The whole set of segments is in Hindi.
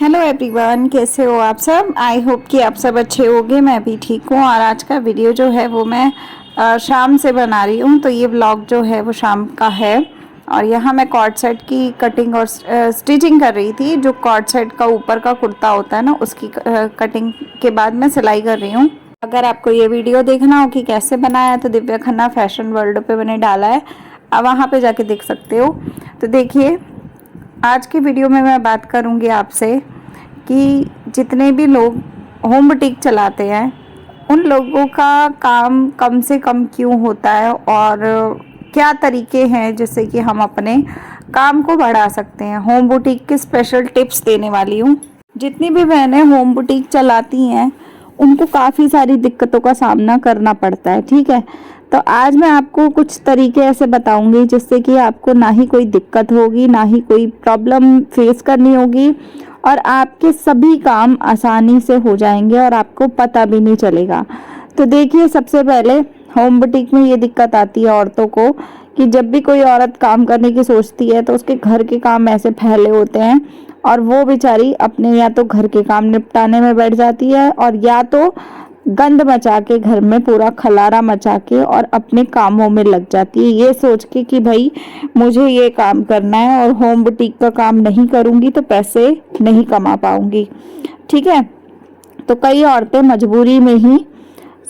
हेलो एवरीवन, कैसे हो आप सब। आई होप कि आप सब अच्छे होंगे। मैं भी ठीक हूँ। और आज का वीडियो जो है वो मैं शाम से बना रही हूँ, तो ये व्लॉग जो है वो शाम का है। और यहाँ मैं कॉर्ड सेट की कटिंग और स्टिचिंग कर रही थी। जो कॉर्ड सेट का ऊपर का कुर्ता होता है ना, उसकी कटिंग के बाद मैं सिलाई कर रही हूँ। अगर आपको ये वीडियो देखना हो कि कैसे बनाया है तो दिव्या खन्ना फैशन वर्ल्ड पे मैंने डाला है, आप वहाँ पे जाके देख सकते हो। तो देखिए, आज की वीडियो में मैं बात करूंगी आपसे कि जितने भी लोग होम बुटीक चलाते हैं उन लोगों का काम कम से कम क्यों होता है और क्या तरीके हैं जिससे कि हम अपने काम को बढ़ा सकते हैं। होम बुटीक के स्पेशल टिप्स देने वाली हूँ। जितनी भी बहनें होम बुटीक चलाती हैं उनको काफ़ी सारी दिक्कतों का सामना करना पड़ता है, ठीक है। तो आज मैं आपको कुछ तरीके ऐसे बताऊंगी जिससे कि आपको ना ही कोई दिक्कत होगी, ना ही कोई प्रॉब्लम फेस करनी होगी, और आपके सभी काम आसानी से हो जाएंगे और आपको पता भी नहीं चलेगा। तो देखिए, सबसे पहले होम बुटीक में ये दिक्कत आती है औरतों को कि जब भी कोई औरत काम करने की सोचती है तो उसके घर के काम ऐसे फैले होते हैं और वो बेचारी अपने या तो घर के काम निपटाने में बैठ जाती है और या तो गंद मचा के घर में पूरा खलारा मचा के और अपने कामों में लग जाती है, ये सोच के कि भाई मुझे ये काम करना है और होम बुटीक का काम नहीं करूंगी तो पैसे नहीं कमा पाऊंगी, ठीक है। तो कई औरतें मजबूरी में ही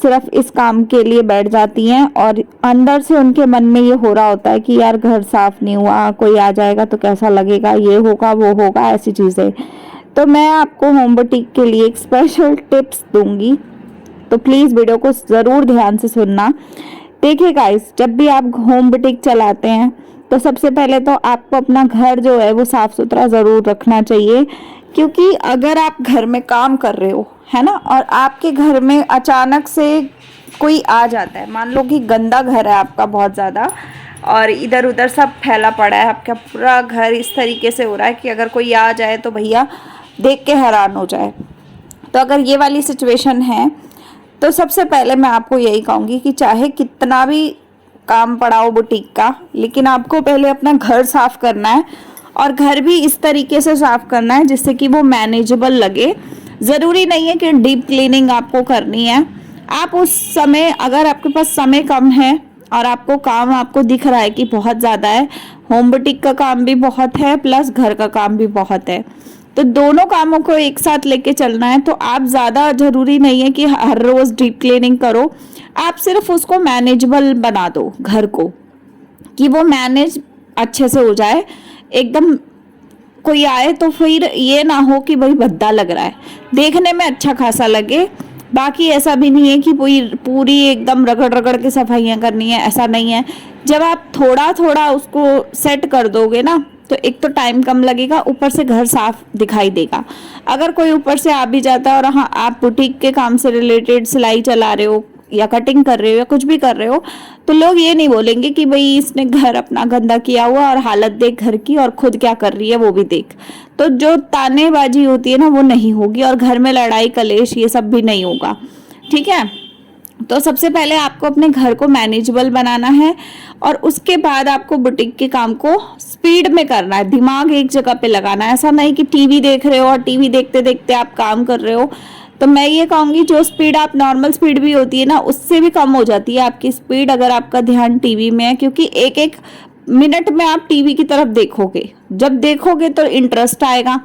सिर्फ इस काम के लिए बैठ जाती हैं और अंदर से उनके मन में ये हो रहा होता है कि यार घर साफ नहीं हुआ, कोई आ जाएगा तो कैसा लगेगा, ये होगा वो होगा, ऐसी चीज़ें। तो मैं आपको होम बुटीक के लिए एक स्पेशल टिप्स दूंगी, तो प्लीज़ वीडियो को ज़रूर ध्यान से सुनना। देखिए गाइस, जब भी आप होम बुटीक चलाते हैं तो सबसे पहले तो आपको अपना घर जो है वो साफ़ सुथरा ज़रूर रखना चाहिए, क्योंकि अगर आप घर में काम कर रहे हो, है ना, और आपके घर में अचानक से कोई आ जाता है, मान लो कि गंदा घर है आपका बहुत ज़्यादा और इधर उधर सब फैला पड़ा है, आपका पूरा घर इस तरीके से हो रहा है कि अगर कोई आ जाए तो भैया देख के हैरान हो जाए। तो अगर ये वाली सिचुएशन है तो सबसे पहले मैं आपको यही कहूँगी कि चाहे कितना भी काम पड़ा हो बुटीक का, लेकिन आपको पहले अपना घर साफ करना है और घर भी इस तरीके से साफ करना है जिससे कि वो मैनेजेबल लगे। ज़रूरी नहीं है कि डीप क्लीनिंग आपको करनी है। आप उस समय, अगर आपके पास समय कम है और आपको काम आपको दिख रहा है कि बहुत ज़्यादा है, होम बुटीक का काम भी बहुत है प्लस घर का काम भी बहुत है, तो दोनों कामों को एक साथ लेके चलना है, तो आप ज़्यादा ज़रूरी नहीं है कि हर रोज़ डीप क्लीनिंग करो। आप सिर्फ उसको मैनेजेबल बना दो घर को, कि वो मैनेज अच्छे से हो जाए एकदम। कोई आए तो फिर ये ना हो कि भाई भद्दा लग रहा है, देखने में अच्छा खासा लगे। बाकी ऐसा भी नहीं है कि पूरी एकदम रगड़ रगड़ के सफाइयाँ करनी है, ऐसा नहीं है। जब आप थोड़ा थोड़ा उसको सेट कर दोगे ना, तो एक तो टाइम कम लगेगा, ऊपर से घर साफ दिखाई देगा। अगर कोई ऊपर से आ भी जाता है और हाँ आप बुटीक के काम से रिलेटेड सिलाई चला रहे हो या कटिंग कर रहे हो या कुछ भी कर रहे हो, तो लोग ये नहीं बोलेंगे कि भाई इसने घर अपना गंदा किया हुआ और हालत देख घर की और खुद क्या कर रही है वो भी देख। तो जो तानेबाजी होती है ना वो नहीं होगी और घर में लड़ाई कलेश ये सब भी नहीं होगा, ठीक है। तो सबसे पहले आपको अपने घर को मैनेजेबल बनाना है और उसके बाद आपको बुटीक के काम को स्पीड में करना है, दिमाग एक जगह पे लगाना है। ऐसा नहीं कि टीवी देख रहे हो और टीवी देखते देखते आप काम कर रहे हो। तो मैं ये कहूँगी जो स्पीड आप नॉर्मल स्पीड भी होती है ना, उससे भी कम हो जाती है आपकी स्पीड अगर आपका ध्यान टीवी में है, क्योंकि एक एक मिनट में आप टीवी की तरफ देखोगे। जब देखोगे तो इंटरेस्ट आएगा,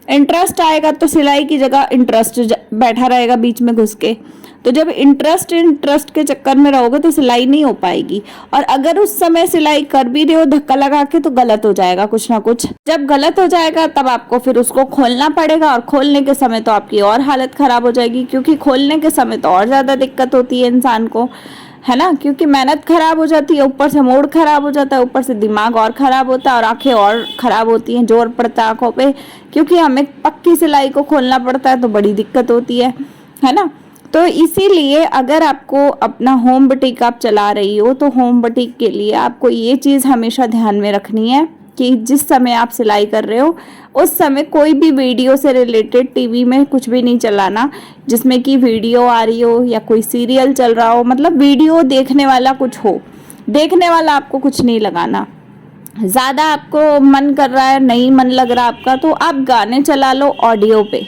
इंटरेस्ट आएगा तो सिलाई की जगह इंटरेस्ट बैठा रहेगा बीच में घुस के। तो जब इंटरेस्ट के चक्कर में रहोगे तो सिलाई नहीं हो पाएगी, और अगर उस समय सिलाई कर भी रहे हो धक्का लगा के तो गलत हो जाएगा कुछ ना कुछ। जब गलत हो जाएगा तब आपको फिर उसको खोलना पड़ेगा, और खोलने के समय तो आपकी और हालत खराब हो जाएगी, क्योंकि खोलने के समय तो और ज़्यादा दिक्कत होती है इंसान को, है ना, क्योंकि मेहनत खराब हो जाती है, ऊपर से मूड खराब हो जाता है, ऊपर से दिमाग और खराब होता है और आंखें और खराब होती हैं, जोर पड़ता है आंखों पे, क्योंकि हमें पक्की सिलाई को खोलना पड़ता है तो बड़ी दिक्कत होती है ना। तो इसीलिए अगर आपको अपना होम बुटीक आप चला रही हो तो होम बुटीक के लिए आपको ये चीज़ हमेशा ध्यान में रखनी है कि जिस समय आप सिलाई कर रहे हो उस समय कोई भी वीडियो से रिलेटेड टीवी में कुछ भी नहीं चलाना जिसमें कि वीडियो आ रही हो या कोई सीरियल चल रहा हो, मतलब वीडियो देखने वाला कुछ हो, देखने वाला आपको कुछ नहीं लगाना, ज़्यादा आपको मन कर रहा है, नहीं मन लग रहा आपका, तो आप गाने चला लो ऑडियो पे,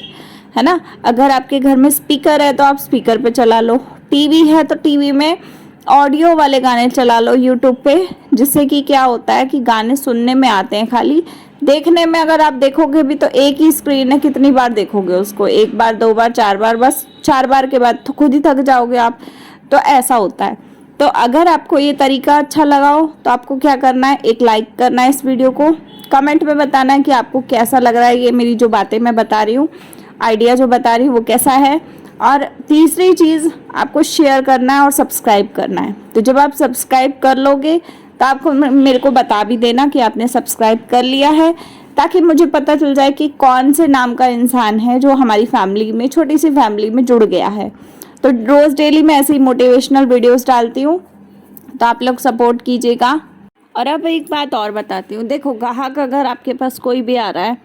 है ना। अगर आपके घर में स्पीकर है तो आप स्पीकर पे चला लो, टीवी है तो टीवी में ऑडियो वाले गाने चला लो यूट्यूब पे। जिससे कि क्या होता है कि गाने सुनने में आते हैं, खाली देखने में अगर आप देखोगे भी तो एक ही स्क्रीन है, कितनी बार देखोगे उसको, एक बार, दो बार, चार बार, बस 4 बार के बाद तो खुद ही थक जाओगे आप। तो ऐसा होता है। तो अगर आपको ये तरीका अच्छा लगा हो तो आपको क्या करना है, एक लाइक करना है इस वीडियो को, कमेंट में बताना है कि आपको कैसा लग रहा है ये मेरी जो बातें मैं बता रही हूँ, आइडिया जो बता रही हूँ वो कैसा है। और तीसरी चीज़, आपको शेयर करना है और सब्सक्राइब करना है। तो जब आप सब्सक्राइब कर लोगे तो आपको मेरे को बता भी देना कि आपने सब्सक्राइब कर लिया है, ताकि मुझे पता चल जाए कि कौन से नाम का इंसान है जो हमारी फैमिली में, छोटी सी फैमिली में जुड़ गया है। तो रोज़ डेली मैं ऐसे ही मोटिवेशनल वीडियोस डालती हूँ, तो आप लोग सपोर्ट कीजिएगा। और अब एक बात और बताती हूँ, देखो ग्राहक अगर आपके पास कोई भी आ रहा है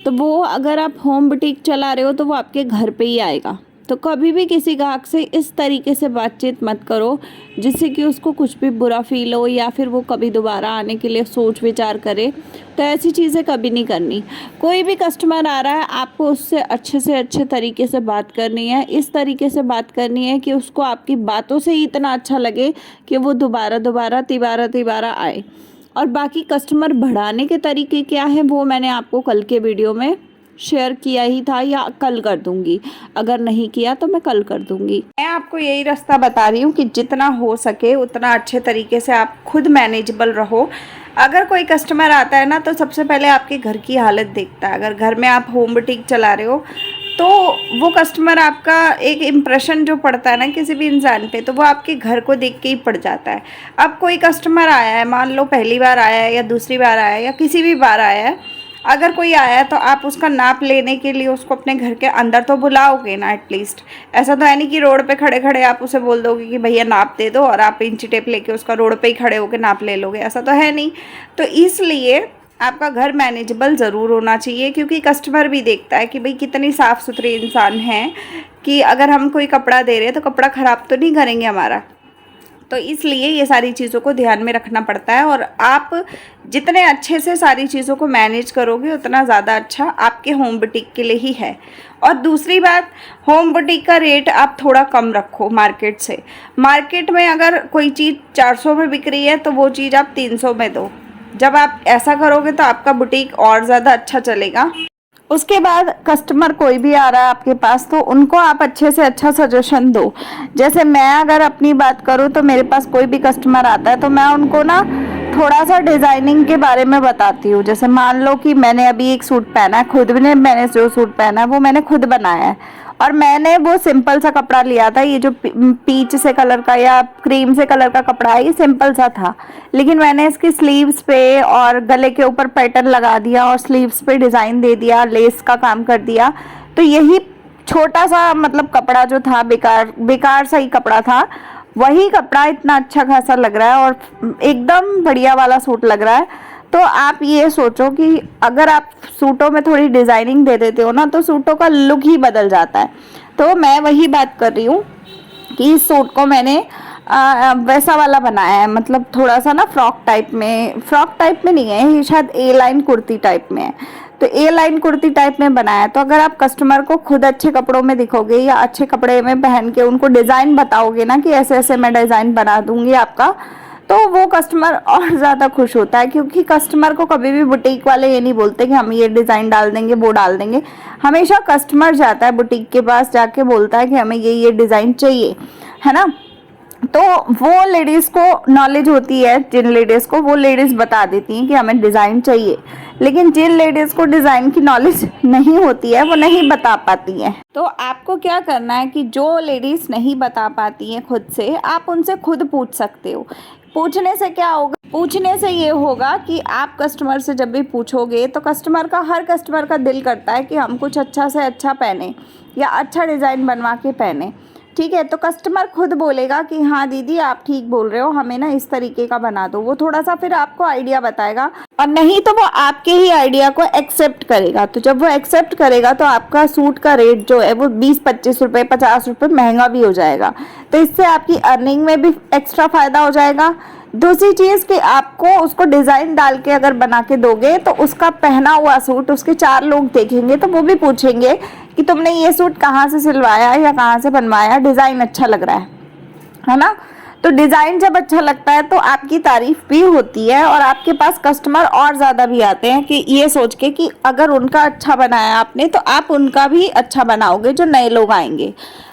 तो वो, अगर आप होम बुटीक चला रहे हो तो वो आपके घर पे ही आएगा। तो कभी भी किसी ग्राहक से इस तरीके से बातचीत मत करो जिससे कि उसको कुछ भी बुरा फील हो, या फिर वो कभी दोबारा आने के लिए सोच विचार करे। तो ऐसी चीज़ें कभी नहीं करनी। कोई भी कस्टमर आ रहा है, आपको उससे अच्छे से अच्छे तरीके से बात करनी है, इस तरीके से बात करनी है कि उसको आपकी बातों से ही इतना अच्छा लगे कि वो दोबारा दोबारा तिबारा तिबारा आए। और बाकी कस्टमर बढ़ाने के तरीके क्या हैं वो मैंने आपको कल के वीडियो में शेयर किया ही था, या कल कर दूंगी, अगर नहीं किया तो मैं कल कर दूंगी। मैं आपको यही रास्ता बता रही हूँ कि जितना हो सके उतना अच्छे तरीके से आप खुद मैनेजेबल रहो। अगर कोई कस्टमर आता है ना, तो सबसे पहले आपके घर की हालत देखता है। अगर घर में आप होम बुटीक चला रहे हो तो वो कस्टमर, आपका एक इम्प्रेशन जो पड़ता है ना किसी भी इंसान पे, तो वो आपके घर को देख के ही पड़ जाता है। अब कोई कस्टमर आया है, मान लो पहली बार आया है या दूसरी बार आया है या किसी भी बार आया है, अगर कोई आया है तो आप उसका नाप लेने के लिए उसको अपने घर के अंदर तो बुलाओगे ना एटलीस्ट। ऐसा तो है नहीं कि रोड पे खड़े खड़े आप उसे बोल दोगे कि भैया नाप दे दो और आप इंची टेप लेके उसका रोड पे ही खड़े होकर नाप ले लोगे, ऐसा तो है नहीं। तो इसलिए आपका घर मैनेजेबल ज़रूर होना चाहिए, क्योंकि कस्टमर भी देखता है कि भाई कितनी साफ़ सुथरी इंसान है, कि अगर हम कोई कपड़ा दे रहे हैं तो कपड़ा ख़राब तो नहीं करेंगे हमारा। तो इसलिए ये सारी चीज़ों को ध्यान में रखना पड़ता है। और आप जितने अच्छे से सारी चीज़ों को मैनेज करोगे उतना ज़्यादा अच्छा आपके होम बुटीक के लिए ही है। और दूसरी बात, होम बुटीक का रेट आप थोड़ा कम रखो मार्केट से। मार्केट में अगर कोई चीज़ 400 में बिक रही है तो वो चीज़ आप 300 में दो। जब आप ऐसा करोगे तो आपका बुटीक और ज़्यादा अच्छा चलेगा। उसके बाद कस्टमर कोई भी आ रहा है आपके पास तो उनको आप अच्छे से अच्छा सजेशन दो। जैसे मैं अगर अपनी बात करूँ तो मेरे पास कोई भी कस्टमर आता है तो मैं उनको ना थोड़ा सा डिज़ाइनिंग के बारे में बताती हूँ। जैसे मान लो कि मैंने अभी एक सूट पहना है, खुद ने मैंने जो सूट पहना है वो मैंने खुद बनाया है, और मैंने वो सिंपल सा कपड़ा लिया था। ये जो पीच से कलर का या क्रीम से कलर का कपड़ा है, ये सिंपल सा था, लेकिन मैंने इसकी स्लीव्स पे और गले के ऊपर पैटर्न लगा दिया और स्लीव्स पे डिज़ाइन दे दिया, लेस का काम कर दिया। तो यही छोटा सा मतलब कपड़ा जो था, बेकार सा ही कपड़ा था, वही कपड़ा इतना अच्छा खासा लग रहा है और एकदम बढ़िया वाला सूट लग रहा है। तो आप ये सोचो कि अगर आप सूटों में थोड़ी डिज़ाइनिंग दे देते हो ना तो सूटों का लुक ही बदल जाता है। तो मैं वही बात कर रही हूँ कि इस सूट को मैंने वैसा वाला बनाया है, मतलब थोड़ा सा ना फ्रॉक टाइप में नहीं है, ये शायद ए लाइन कुर्ती टाइप में है। तो ए लाइन कुर्ती टाइप में बनाया है। तो अगर आप कस्टमर को खुद अच्छे कपड़ों में दिखोगे या अच्छे कपड़े में पहन के उनको डिज़ाइन बताओगे ना कि ऐसे ऐसे मैं डिज़ाइन बना दूंगी आपका, तो वो कस्टमर और ज़्यादा खुश होता है। क्योंकि कस्टमर को कभी भी बुटीक वाले ये नहीं बोलते कि हम ये डिज़ाइन डाल देंगे वो डाल देंगे। हमेशा कस्टमर जाता है बुटीक के पास, जाके बोलता है कि हमें ये डिज़ाइन चाहिए, है ना। तो वो लेडीज़ को नॉलेज होती है, जिन लेडीज़ को, वो लेडीज़ बता देती हैं कि हमें डिज़ाइन चाहिए। लेकिन जिन लेडीज़ को डिज़ाइन की नॉलेज नहीं होती है वो नहीं बता पाती हैं। तो आपको क्या करना है कि जो लेडीज़ नहीं बता पाती हैं खुद से, आप उनसे खुद पूछ सकते हो। पूछने से क्या होगा, पूछने से ये होगा कि आप कस्टमर से जब भी पूछोगे तो हर कस्टमर का दिल करता है कि हम कुछ अच्छा से अच्छा पहने या अच्छा डिज़ाइन बनवा के पहने, ठीक है। तो कस्टमर खुद बोलेगा कि हाँ दीदी आप ठीक बोल रहे हो, हमें ना इस तरीके का बना दो। वो थोड़ा सा फिर आपको आइडिया बताएगा, और नहीं तो वो आपके ही आइडिया को एक्सेप्ट करेगा। तो जब वो एक्सेप्ट करेगा तो आपका सूट का रेट जो है वो 20-25 रुपये 50 रुपये महंगा भी हो जाएगा। तो इससे आपकी अर्निंग में भी एक्स्ट्रा फ़ायदा हो जाएगा। दूसरी चीज़ कि आपको उसको डिज़ाइन डाल के अगर बना के दोगे तो उसका पहना हुआ सूट उसके 4 लोग देखेंगे तो वो भी पूछेंगे कि तुमने ये सूट कहाँ से सिलवाया या कहाँ से बनवाया, डिज़ाइन अच्छा लग रहा है ना। तो डिज़ाइन जब अच्छा लगता है तो आपकी तारीफ भी होती है और आपके पास कस्टमर और ज़्यादा भी आते हैं कि ये सोच के कि अगर उनका अच्छा बनाया आपने तो आप उनका भी अच्छा बनाओगे जो नए लोग आएंगे।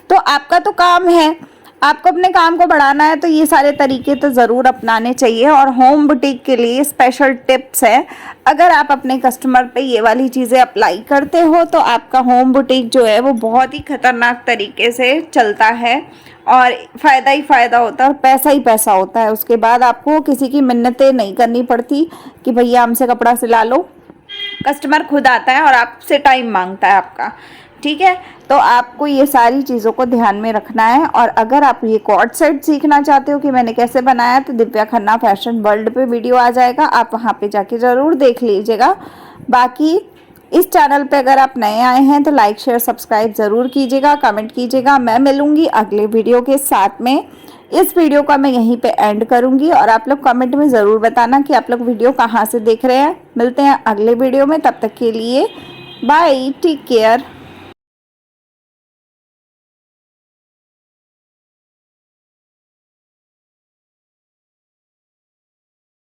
तो आपका तो काम है, आपको अपने काम को बढ़ाना है, तो ये सारे तरीके तो ज़रूर अपनाने चाहिए। और होम बुटीक के लिए स्पेशल टिप्स है, अगर आप अपने कस्टमर पे ये वाली चीज़ें अप्लाई करते हो तो आपका होम बुटीक जो है वो बहुत ही ख़तरनाक तरीके से चलता है और फ़ायदा ही फ़ायदा होता है और पैसा ही पैसा होता है। उसके बाद आपको किसी की मिन्नतें नहीं करनी पड़ती कि भैया हमसे कपड़ा सिला लो, कस्टमर खुद आता है और आपसे टाइम मांगता है आपका, ठीक है। तो आपको ये सारी चीज़ों को ध्यान में रखना है। और अगर आप ये कॉर्ड सेट सीखना चाहते हो कि मैंने कैसे बनाया, तो दिव्या खन्ना फैशन वर्ल्ड पे वीडियो आ जाएगा, आप वहाँ पे जाके ज़रूर देख लीजिएगा। बाकी इस चैनल पे अगर आप नए आए हैं तो लाइक शेयर सब्सक्राइब ज़रूर कीजिएगा, कमेंट कीजिएगा। मैं मिलूँगी अगले वीडियो के साथ में। इस वीडियो का मैं यहीं पे एंड करूँगी और आप लोग कमेंट में ज़रूर बताना कि आप लोग वीडियो कहाँ से देख रहे हैं। मिलते हैं अगले वीडियो में, तब तक के लिए बाय, टेक केयर।